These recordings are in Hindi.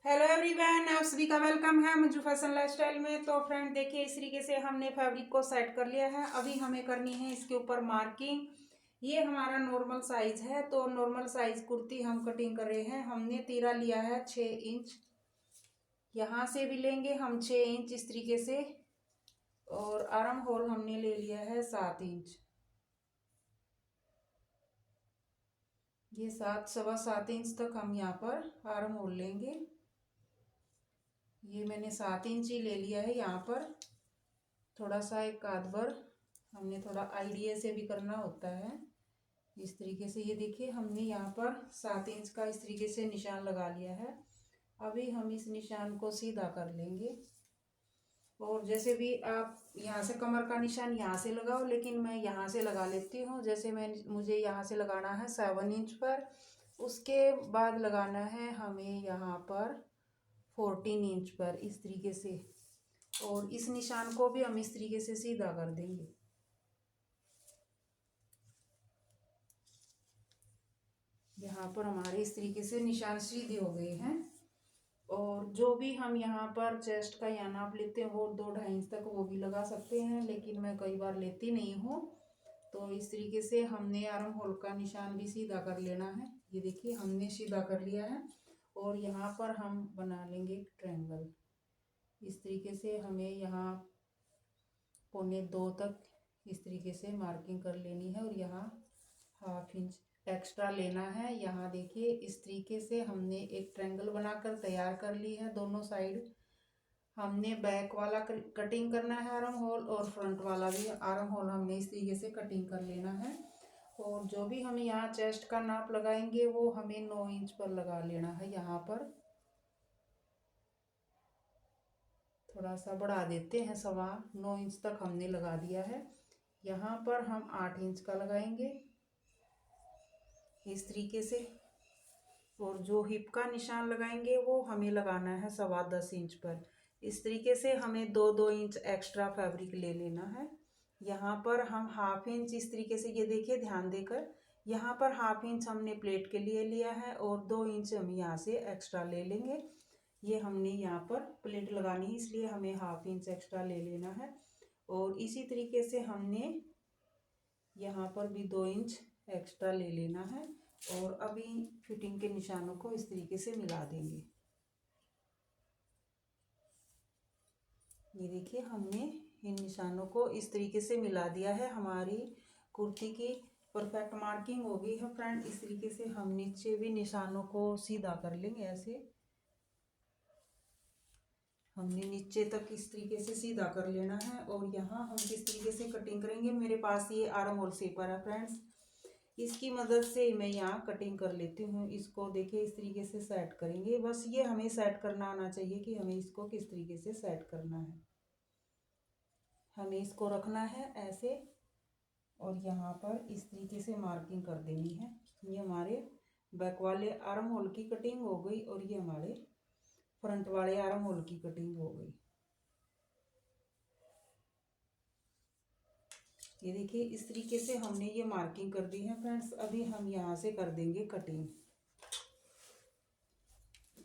हेलो एवरीवन, आप सभी का वेलकम है मंजू फैशन लाइफस्टाइल में। तो फ्रेंड देखिए, इस तरीके से हमने फैब्रिक को सेट कर लिया है। अभी हमें करनी है इसके ऊपर मार्किंग। ये हमारा नॉर्मल साइज है, तो नॉर्मल साइज कुर्ती हम कटिंग कर रहे हैं। हमने तीरा लिया है 6 इंच, यहाँ से भी लेंगे हम 6 इंच इस तरीके से। और आर्म होल हमने ले लिया है 7 इंच। ये 7 सवा 7 इंच तक हम यहाँ पर आर्म होल लेंगे। ये मैंने 7 इंच ही ले लिया है। यहाँ पर थोड़ा सा एक आध बार हमने थोड़ा आइडिया से भी करना होता है। इस तरीके से ये देखिए, हमने यहाँ पर 7 इंच का इस तरीके से निशान लगा लिया है। अभी हम इस निशान को सीधा कर लेंगे। और जैसे भी आप यहाँ से कमर का निशान यहाँ से लगाओ, लेकिन मैं यहाँ से लगा लेती हूँ। जैसे मुझे यहाँ से लगाना है 7 इंच पर, उसके बाद लगाना है हमें यहाँ पर 14 इंच पर इस तरीके से। और इस निशान को भी हम इस तरीके से सीधा कर देंगे। यहाँ पर हमारे इस तरीके से निशान सीधे हो गए हैं। और जो भी हम यहाँ पर चेस्ट का यहाँ नाप लेते हैं वो 2-2.5 इंच तक वो भी लगा सकते हैं, लेकिन मैं कई बार लेती नहीं हूँ। तो इस तरीके से हमने आर्म होल का निशान भी सीधा कर लेना है। ये देखिए, हमने सीधा कर लिया है। और यहाँ पर हम बना लेंगे एक ट्रायंगल। इस तरीके से हमें यहाँ 1.25 तक इस तरीके से मार्किंग कर लेनी है। और यहाँ 1/2 इंच एक्स्ट्रा लेना है। यहाँ देखिए, इस तरीके से हमने एक ट्रायंगल बनाकर तैयार कर ली है। दोनों साइड हमने बैक वाला कटिंग करना है आर्म होल, और फ्रंट वाला भी आर्म होल हमने इस तरीके से कटिंग कर लेना है। और जो भी हम यहाँ चेस्ट का नाप लगाएंगे वो हमें 9 इंच पर लगा लेना है। यहाँ पर थोड़ा सा बढ़ा देते हैं, 9.25 इंच तक हमने लगा दिया है। यहाँ पर हम 8 इंच का लगाएंगे इस तरीके से। और जो हिप का निशान लगाएंगे वो हमें लगाना है 10.25 इंच पर। इस तरीके से हमें 2-2 इंच एक्स्ट्रा फैब्रिक ले लेना है। यहाँ पर हम 1/2 इंच इस तरीके से, ये देखिए ध्यान देकर, यहाँ पर 1/2 इंच हमने प्लेट के लिए लिया है और 2 इंच हम यहाँ से एक्स्ट्रा ले लेंगे। ये हमने यहाँ पर प्लेट लगानी है, इसलिए हमें 1/2 इंच एक्स्ट्रा ले लेना है। और इसी तरीके से हमने यहाँ पर भी 2 इंच एक्स्ट्रा ले लेना है। और अभी फिटिंग के निशानों को इस तरीके से मिला देंगे। ये देखिए, हमने इन निशानों को इस तरीके से मिला दिया है। हमारी कुर्ती की परफेक्ट मार्किंग हो गई है फ्रेंड। इस तरीके से हम नीचे भी निशानों को सीधा कर लेंगे। ऐसे हमने नीचे तक इस तरीके से सीधा कर लेना है। और यहाँ हम किस तरीके से कटिंग करेंगे, मेरे पास ये आर्म होल शेपर है फ्रेंड्स, इसकी मदद से मैं यहाँ कटिंग कर लेती हूँ। इसको देखिए, इस तरीके से सेट करेंगे। बस ये हमें सेट करना आना चाहिए कि हमें इसको किस तरीके से सेट करना है। हमें इसको रखना है ऐसे, और यहाँ पर इस तरीके से मार्किंग कर देनी है। ये हमारे बैक वाले आर्म होल की कटिंग हो गई, और ये हमारे फ्रंट वाले आर्म होल की कटिंग हो गई। ये देखिए, इस तरीके से हमने ये मार्किंग कर दी है फ्रेंड्स। अभी हम यहाँ से कर देंगे कटिंग।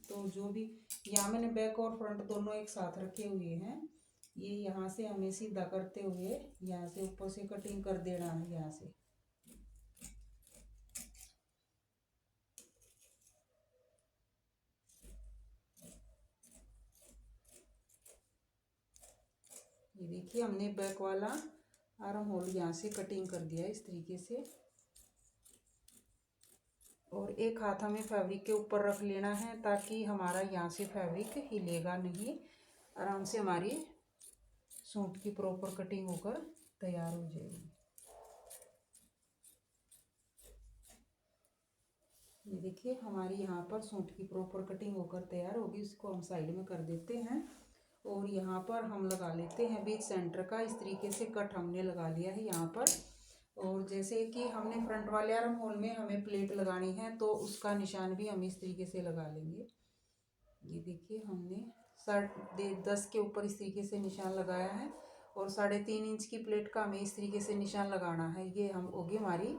तो जो भी यहाँ मैंने बैक और फ्रंट दोनों एक साथ रखे हुए हैं, ये यहाँ से हमें सीधा करते हुए यहाँ से ऊपर से कटिंग कर देना है। यहाँ से ये देखिए, हमने बैक वाला आर्म होल यहाँ से कटिंग कर दिया है इस तरीके से। और एक हाथ हमें फैब्रिक के ऊपर रख लेना है, ताकि हमारा यहाँ से फैब्रिक हिलेगा नहीं। आराम से हमारी सूट की प्रॉपर कटिंग होकर तैयार हो जाएगी। ये देखिए, हमारी यहाँ पर सूट की प्रॉपर कटिंग होकर तैयार होगी। इसको हम साइड में कर देते हैं। और यहाँ पर हम लगा लेते हैं बीच सेंटर का। इस तरीके से कट हमने लगा लिया है यहाँ पर। और जैसे कि हमने फ्रंट वाले आर्म होल में हमें प्लेट लगानी है, तो उसका निशान भी हम इस तरीके से लगा लेंगे। ये देखिए, हमने 10 के ऊपर इस तरीके से निशान लगाया है। और 3.5 इंच की प्लेट का हमें इस तरीके से निशान लगाना है। ये हम होगी हमारी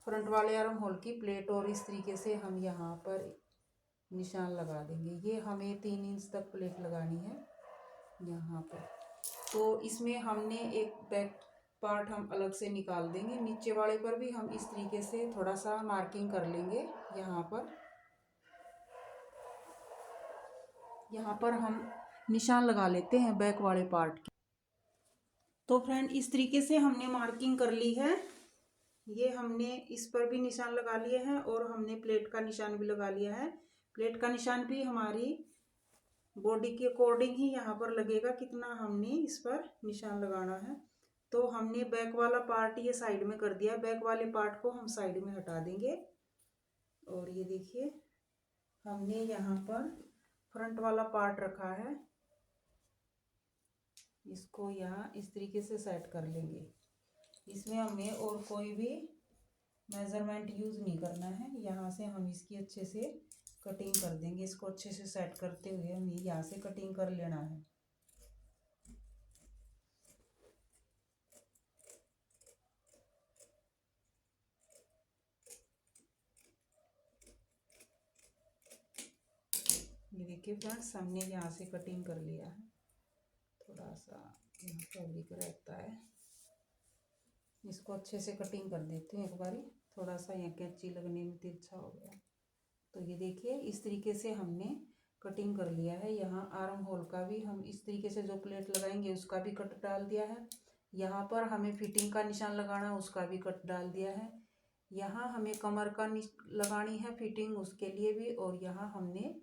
फ्रंट वाले आर्म होल की प्लेट। और इस तरीके से हम यहाँ पर निशान लगा देंगे। ये हमें 3 इंच तक प्लेट लगानी है यहाँ पर। तो इसमें हमने एक बैक पार्ट हम अलग से निकाल देंगे। नीचे वाले पर भी हम इस तरीके से थोड़ा सा मार्किंग कर लेंगे। यहाँ पर हम निशान लगा लेते हैं बैक वाले पार्ट की। तो फ्रेंड इस तरीके से हमने मार्किंग कर ली है। ये हमने इस पर भी निशान लगा लिए हैं और हमने प्लेट का निशान भी लगा लिया है। प्लेट का निशान भी हमारी बॉडी के अकॉर्डिंग ही यहाँ पर लगेगा, कितना हमने इस पर निशान लगाना है। तो हमने बैक वाला पार्ट ये साइड में कर दिया। बैक वाले पार्ट को हम साइड में हटा देंगे। और ये देखिए हमने यहाँ पर फ्रंट वाला पार्ट रखा है, इसको यहाँ इस तरीके से सेट कर लेंगे। इसमें हमें और कोई भी मेज़रमेंट यूज़ नहीं करना है। यहाँ से हम इसकी अच्छे से कटिंग कर देंगे। इसको अच्छे से सेट करते हुए हमें यहाँ से कटिंग कर लेना है। ये देखिए फ्रेंड्स हमने यहाँ से कटिंग कर लिया है। थोड़ा सा यहाँ फैब्रिक रहता है, इसको अच्छे से कटिंग कर देते हैं एक बारी। थोड़ा सा यहाँ कैंची लगने में तिरछा हो गया। तो ये देखिए इस तरीके से हमने कटिंग कर लिया है। यहाँ आर्म होल का भी हम इस तरीके से जो प्लेट लगाएंगे उसका भी कट डाल दिया है। यहाँ पर हमें फिटिंग का निशान लगाना, उसका भी कट डाल दिया है। यहाँ हमें कमर का लगानी है फिटिंग, उसके लिए भी। और यहाँ हमने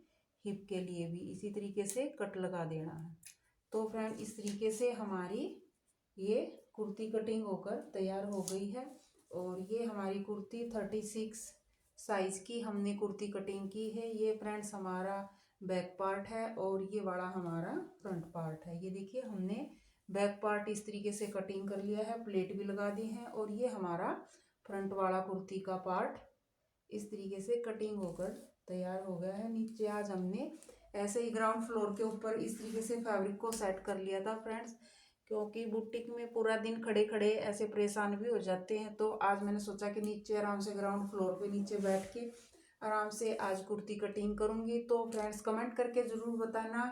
हिप के लिए भी इसी तरीके से कट लगा देना है। तो फ्रेंड इस तरीके से हमारी ये कुर्ती कटिंग होकर तैयार हो गई है। और ये हमारी कुर्ती 36 साइज़ की हमने कुर्ती कटिंग की है। ये फ्रेंड्स हमारा बैक पार्ट है और ये वाला हमारा फ्रंट पार्ट है। ये देखिए हमने बैक पार्ट इस तरीके से कटिंग कर लिया है, प्लेट भी लगा दी है। और ये हमारा फ्रंट वाला कुर्ती का पार्ट इस तरीके से कटिंग होकर तैयार हो गया है। नीचे आज हमने ऐसे ही ग्राउंड फ्लोर के ऊपर इस तरीके से फैब्रिक को सेट कर लिया था फ्रेंड्स, क्योंकि बुटीक में पूरा दिन खड़े खड़े ऐसे परेशान भी हो जाते हैं। तो आज मैंने सोचा कि नीचे आराम से ग्राउंड फ्लोर पे नीचे बैठ के आराम से आज कुर्ती कटिंग करूँगी। तो फ्रेंड्स कमेंट करके ज़रूर बताना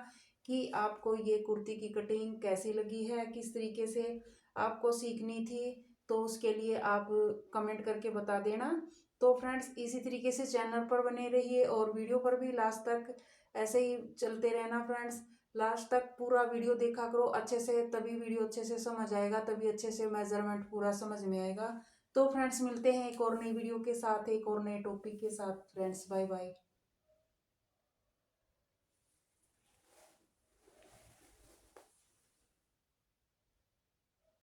कि आपको ये कुर्ती की कटिंग कैसी लगी है, किस तरीके से आपको सीखनी थी। तो उसके लिए आप कमेंट करके बता देना। तो फ्रेंड्स इसी तरीके से चैनल पर बने रहिए और वीडियो पर भी लास्ट तक ऐसे ही चलते रहना फ्रेंड्स। लास्ट तक पूरा वीडियो देखा करो अच्छे से, तभी वीडियो अच्छे से समझ आएगा, तभी अच्छे से मेजरमेंट पूरा समझ में आएगा। तो फ्रेंड्स मिलते हैं एक और नई वीडियो के साथ, एक और नए टॉपिक के साथ। Friends bye bye.